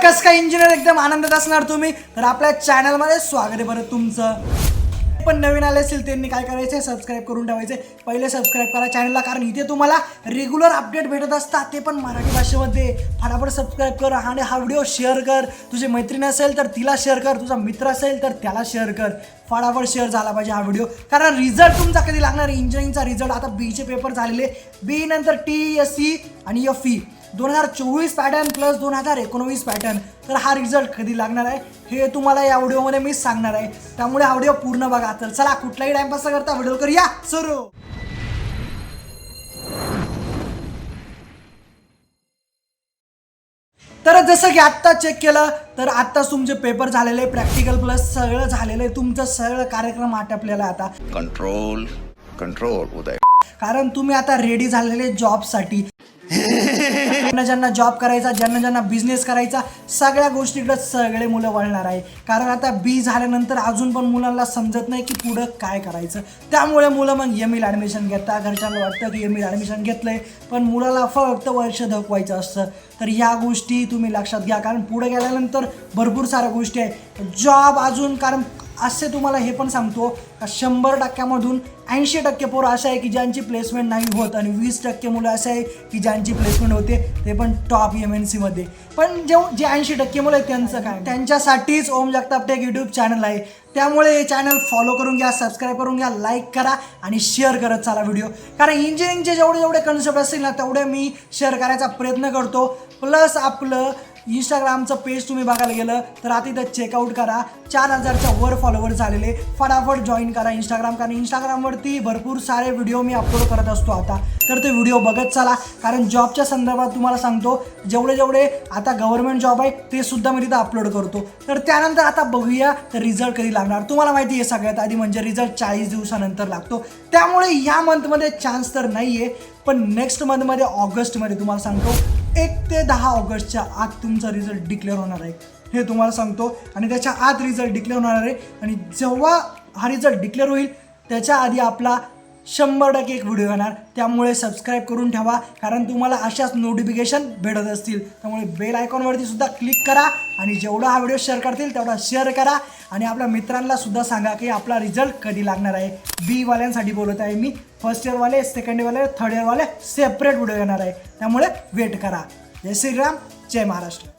कसं काय इंजिनियर एकदम आनंदात असणार तुम्ही, तर आपल्या चॅनलमध्ये स्वागत आहे. बरं तुमचं पण नवीन आले असेल त्यांनी काय करायचं, सबस्क्राईब करून ठेवायचे. पहिले सबस्क्राईब करा चॅनलला, कारण इथे तुम्हाला रेग्युलर अपडेट भेटत असतात, ते पण मराठी भाषेमध्ये. फटाफट सबस्क्राईब कर आणि हा व्हिडिओ शेअर कर. तुझी मैत्रीण असेल तर तिला शेअर कर, तुझा मित्र असेल तर त्याला शेअर कर. फटाफट शेअर झाला पाहिजे हा व्हिडिओ, कारण रिझल्ट तुमचा कधी लागणार. इंजिनिअरिंगचा रिझल्ट आता बीचे पेपर झालेले, बी नंतर TSC आणि FE 2024 पॅटर्न प्लस 2019 पॅटर्न. तर हा रिझल्ट कधी लागणार आहे हे तुम्हाला या व्हिडिओमध्ये मी सांगणार आहे, त्यामुळे हा व्हिडिओ पूर्ण बघा. तर चला कुठलाही टाइमपास करता व्हिडिओ करूया सुरू. तर जसं की आत्ता चेक केलं तर आत्ताच तुमचे पेपर झालेले, प्रॅक्टिकल प्लस सगळं झालेलं आहे. तुमचं सगळं कार्यक्रम आटपलेला आता. कंट्रोल कंट्रोल उदय, कारण तुम्ही आता रेडी झालेले जॉबसाठी. ज्यांना जॉब करायचा, ज्यांना बिझनेस करायचा, सगळ्या गोष्टीकडे सगळे मुलं वळणार आहे. कारण आता बी झाल्यानंतर अजून पण मुलांना समजत नाही की पुढं काय करायचं. त्यामुळे मुलं मग ME ॲडमिशन घेतात. घरच्यांना वाटतं की ME ॲडमिशन घेतलंय, पण मुलाला फक्त वर्ष धकवायचं असतं. तर ह्या गोष्टी तुम्ही लक्षात घ्या, कारण पुढे गेल्यानंतर भरपूर साऱ्या गोष्टी आहे. जॉब अजून, कारण असे तुम्हाला हे पण सांगतो का 100% 80% पोरं असे आहे की ज्यांची प्लेसमेंट नाही होत, आणि 20% मुलं असे आहे की ज्यांची प्लेसमेंट होते, ते पण टॉप MNC मध्ये. पण जे 80% मुलं आहेत त्यांचं काय, त्यांच्यासाठीच ओम जगताप टेक यूट्यूब चॅनल आहे. त्यामुळे हे चॅनल फॉलो करून घ्या, सबस्क्राईब करून घ्या, लाईक करा आणि शेअर करत चाला व्हिडिओ. कारण इंजिनिअरिंगचे जेवढे कन्सेप्ट असतील ना, तेवढे मी शेअर करायचा प्रयत्न करतो. प्लस आपलं इंस्टाग्रामचं पेज तुम्ही बघायला गेलं तर आता इथं चेकआउट करा. 4000च्या वर फॉलोवर झालेले. फटाफट जॉईन करा इंस्टाग्राम, कारण इंस्टाग्रामवरती भरपूर सारे व्हिडिओ मी अपलोड करत असतो आता. तर ते व्हिडिओ बघत चला, कारण जॉबच्या संदर्भात तुम्हाला सांगतो जेवढे आता गव्हर्नमेंट जॉब आहे ते सुद्धा मी तिथं अपलोड करतो. तर त्यानंतर आता बघूया तर रिझल्ट कधी लागणार. तुम्हाला माहिती आहे सगळ्यात आधी म्हणजे रिझल्ट 40 दिवसानंतर लागतो. त्यामुळे या मंथमध्ये चान्स तर नाही आहे, पण नेक्स्ट मंथमध्ये ऑगस्टमध्ये तुम्हाला सांगतो 1 ते 10 ऑगस्टच्या आत तुमचा रिझल्ट डिक्लेअर होणार आहे, हे तुम्हाला सांगतो. आणि त्याच्या आत रिझल्ट डिक्लेअर होणार आहे. आणि जेव्हा हा रिझल्ट डिक्लेअर होईल त्याच्या आधी आपला 100% एक व्हिडिओ येणार. त्यामुळे सबस्क्राईब करून ठेवा, कारण तुम्हाला अशाच नोटिफिकेशन भेटत असतील. त्यामुळे बेल आयकॉनवरती सुद्धा क्लिक करा, आणि जेवढा हा व्हिडिओ शेअर करतील तेवढा शेअर करा. आणि आपल्या मित्रांना सुद्धा सांगा की आपला रिझल्ट कधी लागणार आहे. बी वाल्यांसाठी बोलत आहे मी. फर्स्ट इयरवाले, सेकंड इयरवाले, थर्ड इयरवाले सेपरेट व्हिडिओ येणार आहे, त्यामुळे वेट करा. जय श्रीराम, जय महाराष्ट्र.